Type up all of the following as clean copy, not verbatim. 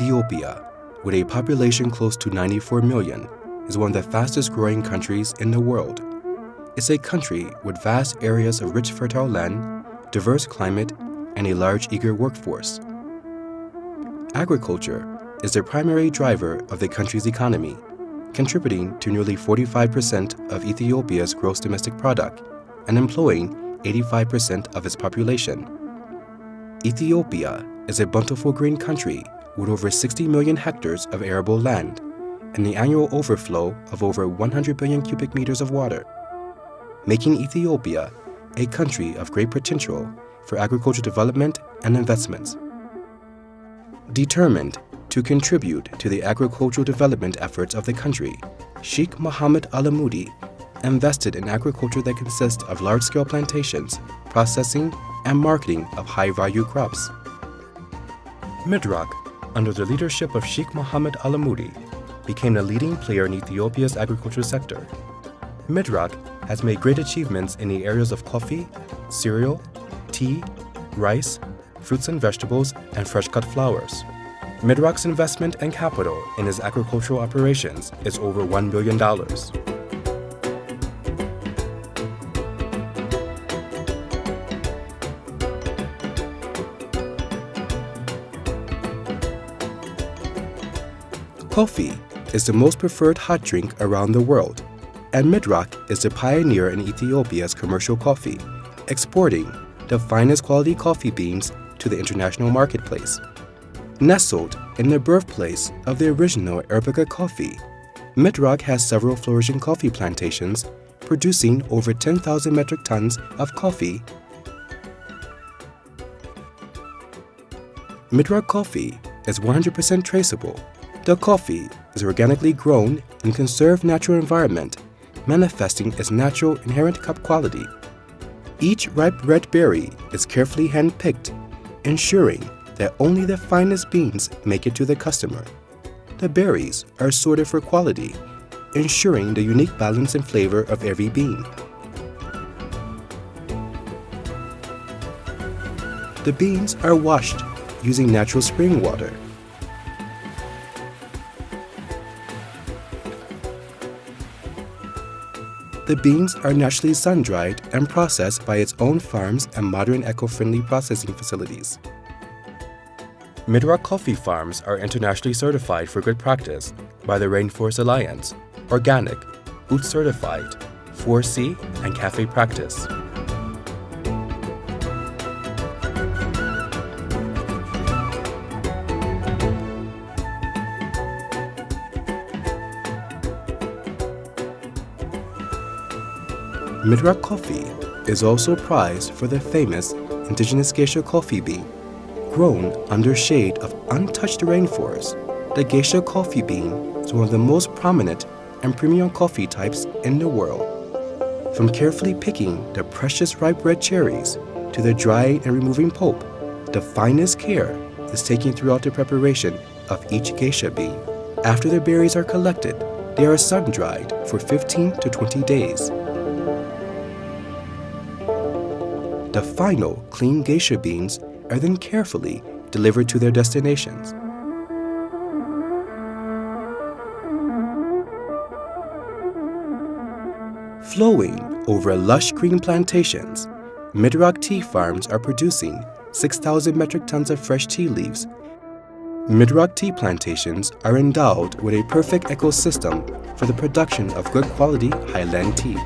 Ethiopia, with a population close to 94 million, is one of the fastest growing countries in the world. It's a country with vast areas of rich fertile land, diverse climate, and a large eager workforce. Agriculture is the primary driver of the country's economy, contributing to nearly 45% of Ethiopia's gross domestic product and employing 85% of its population. Ethiopia is a bountiful green country with over 60 million hectares of arable land and the annual overflow of over 100 billion cubic meters of water, making Ethiopia a country of great potential for agricultural development and investments. Determined to contribute to the agricultural development efforts of the country, Sheikh Mohammed Al-Amoudi invested in agriculture that consists of large-scale plantations, processing, and marketing of high-value crops. Midrock, under the leadership of Sheikh Mohammed Al-Amoudi, became the leading player in Ethiopia's agriculture sector. Midrock has made great achievements in the areas of coffee, cereal, tea, rice, fruits and vegetables, and fresh-cut flowers. Midrock's investment and capital in its agricultural operations is over $1 billion. Coffee is the most preferred hot drink around the world, and Midrock is the pioneer in Ethiopia's commercial coffee, exporting the finest quality coffee beans to the international marketplace. Nestled in the birthplace of the original Arabica coffee, Midrock has several flourishing coffee plantations producing over 10,000 metric tons of coffee. Midrock coffee is 100% traceable. The coffee is organically grown in conserved natural environment, manifesting its natural inherent cup quality. Each ripe red berry is carefully hand-picked, ensuring that only the finest beans make it to the customer. The berries are sorted for quality, ensuring the unique balance and flavor of every bean. The beans are washed using natural spring water. The beans are naturally sun-dried and processed by its own farms and modern eco-friendly processing facilities. Midrock coffee farms are internationally certified for good practice by the Rainforest Alliance, Organic, Boot Certified, 4C, and Cafe Practice. Midrock coffee is also prized for the famous indigenous geisha coffee bean. Grown under shade of untouched rainforest, the geisha coffee bean is one of the most prominent and premium coffee types in the world. From carefully picking the precious ripe red cherries to the drying and removing pulp, the finest care is taken throughout the preparation of each geisha bean. After the berries are collected, they are sun-dried for 15 to 20 days. The final clean geisha beans are then carefully delivered to their destinations. Flowing over lush green plantations, Midrock tea farms are producing 6,000 metric tons of fresh tea leaves. Midrock tea plantations are endowed with a perfect ecosystem for the production of good quality highland tea.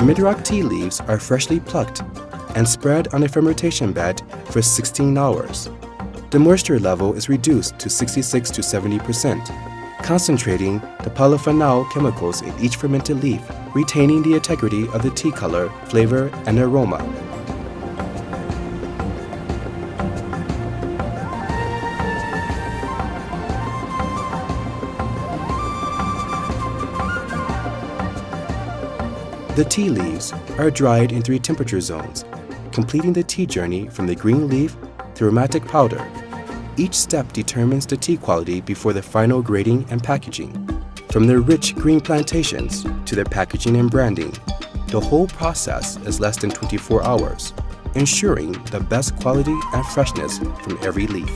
Midrock tea leaves are freshly plucked and spread on a fermentation bed for 16 hours. The moisture level is reduced to 66 to 70%, concentrating the polyphenol chemicals in each fermented leaf, retaining the integrity of the tea color, flavor, and aroma. The tea leaves are dried in 3 temperature zones, completing the tea journey from the green leaf to aromatic powder. Each step determines the tea quality before the final grading and packaging. From the rich green plantations to their packaging and branding, the whole process is less than 24 hours, ensuring the best quality and freshness from every leaf.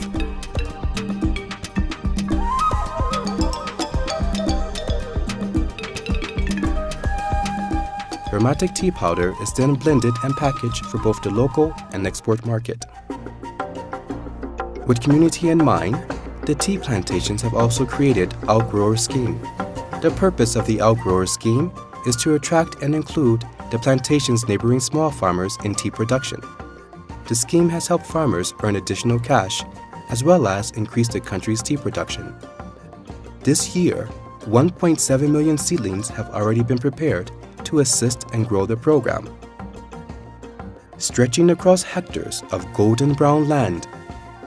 Aromatic tea powder is then blended and packaged for both the local and export market. With community in mind, the tea plantations have also created Outgrower Scheme. The purpose of the Outgrower Scheme is to attract and include the plantation's neighboring small farmers in tea production. The scheme has helped farmers earn additional cash, as well as increase the country's tea production. This year, 1.7 million seedlings have already been prepared to assist and grow the program. Stretching across hectares of golden brown land,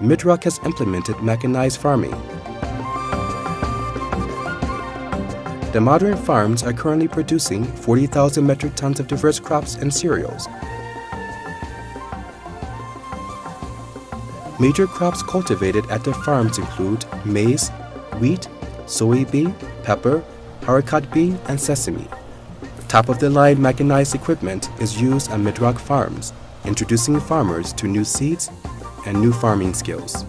Midrock has implemented mechanized farming. The modern farms are currently producing 40,000 metric tons of diverse crops and cereals. Major crops cultivated at the farms include maize, wheat, soybean, pepper, haricot bean, and sesame. Top-of-the-line mechanized equipment is used on Midrock farms, introducing farmers to new seeds and new farming skills.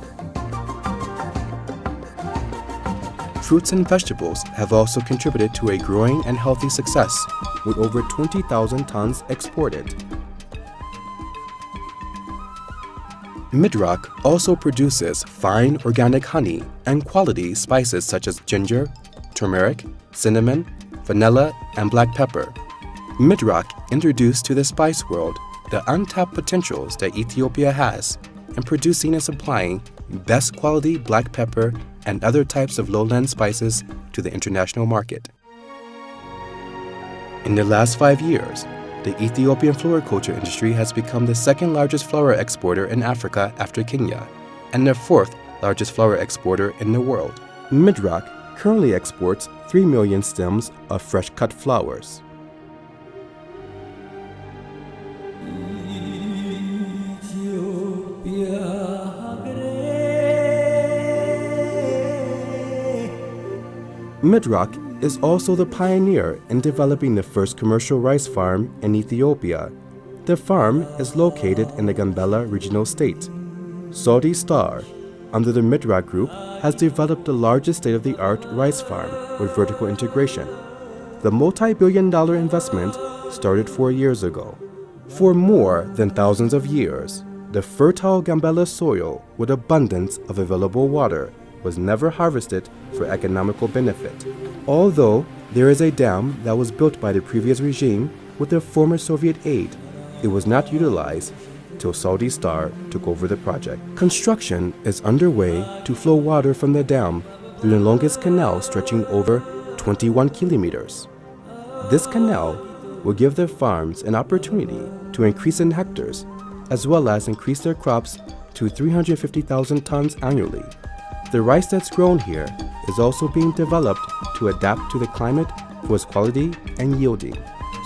Fruits and vegetables have also contributed to a growing and healthy success, with over 20,000 tons exported. Midrock also produces fine organic honey and quality spices such as ginger, turmeric, cinnamon, vanilla, and black pepper. Midrock introduced to the spice world the untapped potentials that Ethiopia has in producing and supplying best quality black pepper and other types of lowland spices to the international market. In the last 5 years, the Ethiopian floriculture industry has become the second largest flower exporter in Africa after Kenya, and the fourth largest flower exporter in the world. Midrock currently exports 3 million stems of fresh-cut flowers. Midrock is also the pioneer in developing the first commercial rice farm in Ethiopia. The farm is located in the Gambela regional state. Saudi Star, under the Midrock Group, has developed the largest state-of-the-art rice farm with vertical integration. The multi-billion-dollar investment started 4 years ago. For more than thousands of years, the fertile Gambela soil with abundance of available water was never harvested for economical benefit. Although there is a dam that was built by the previous regime with the former Soviet aid, it was not utilized till Saudi Star took over the project. Construction is underway to flow water from the dam through the longest canal stretching over 21 kilometers. This canal will give the farms an opportunity to increase in hectares, as well as increase their crops to 350,000 tons annually. The rice that's grown here is also being developed to adapt to the climate for its quality and yielding,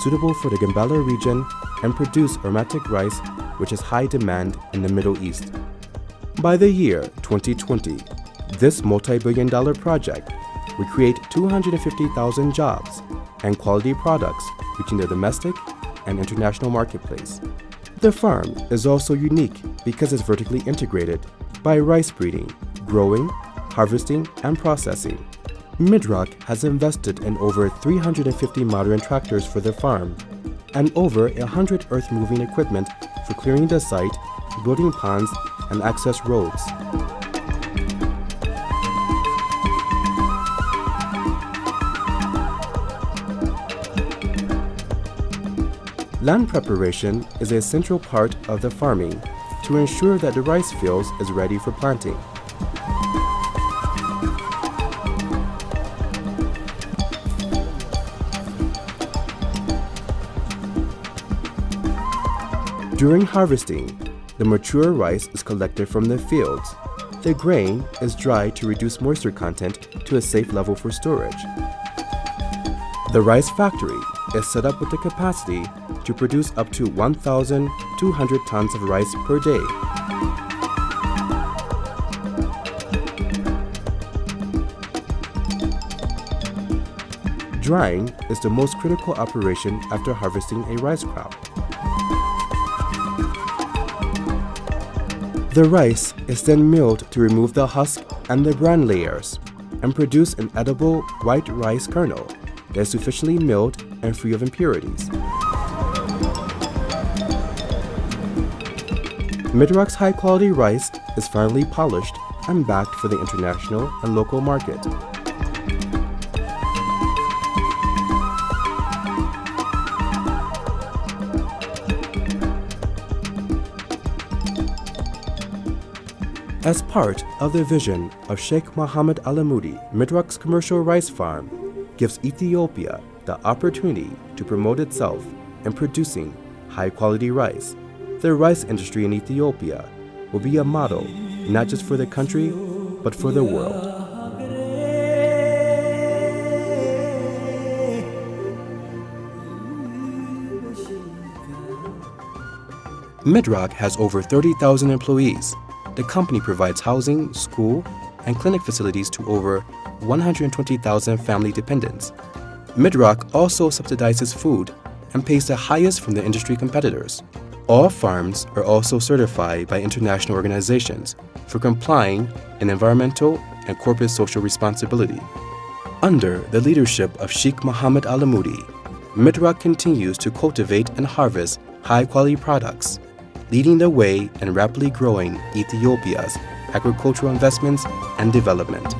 suitable for the Gambela region, and produce aromatic rice, which is high demand in the Middle East. By the year 2020, this multi-billion-dollar project will create 250,000 jobs and quality products reaching the domestic and international marketplace. The farm is also unique because it's vertically integrated by rice breeding, growing, harvesting, and processing. Midrock has invested in over 350 modern tractors for the farm and over 100 earth-moving equipment for clearing the site, building ponds, and access roads. Land preparation is a central part of the farming to ensure that the rice fields is ready for planting. During harvesting, the mature rice is collected from the fields. The grain is dried to reduce moisture content to a safe level for storage. The rice factory is set up with the capacity to produce up to 1,200 tons of rice per day. Drying is the most critical operation after harvesting a rice crop. The rice is then milled to remove the husk and the bran layers and produce an edible white rice kernel that is sufficiently milled and free of impurities. Midrock's high-quality rice is finely polished and bagged for the international and local market. As part of the vision of Sheikh Mohammed Alamoudi, Midrock's commercial rice farm gives Ethiopia the opportunity to promote itself in producing high-quality rice. The rice industry in Ethiopia will be a model not just for the country, but for the world. Midrock has over 30,000 employees. The company provides housing, school, and clinic facilities to over 120,000 family dependents. Midrock also subsidizes food and pays the highest from the industry competitors. All farms are also certified by international organizations for complying in environmental and corporate social responsibility. Under the leadership of Sheikh Mohammed Alamoudi, Midrock continues to cultivate and harvest high-quality products, leading the way in rapidly growing Ethiopia's agricultural investments and development.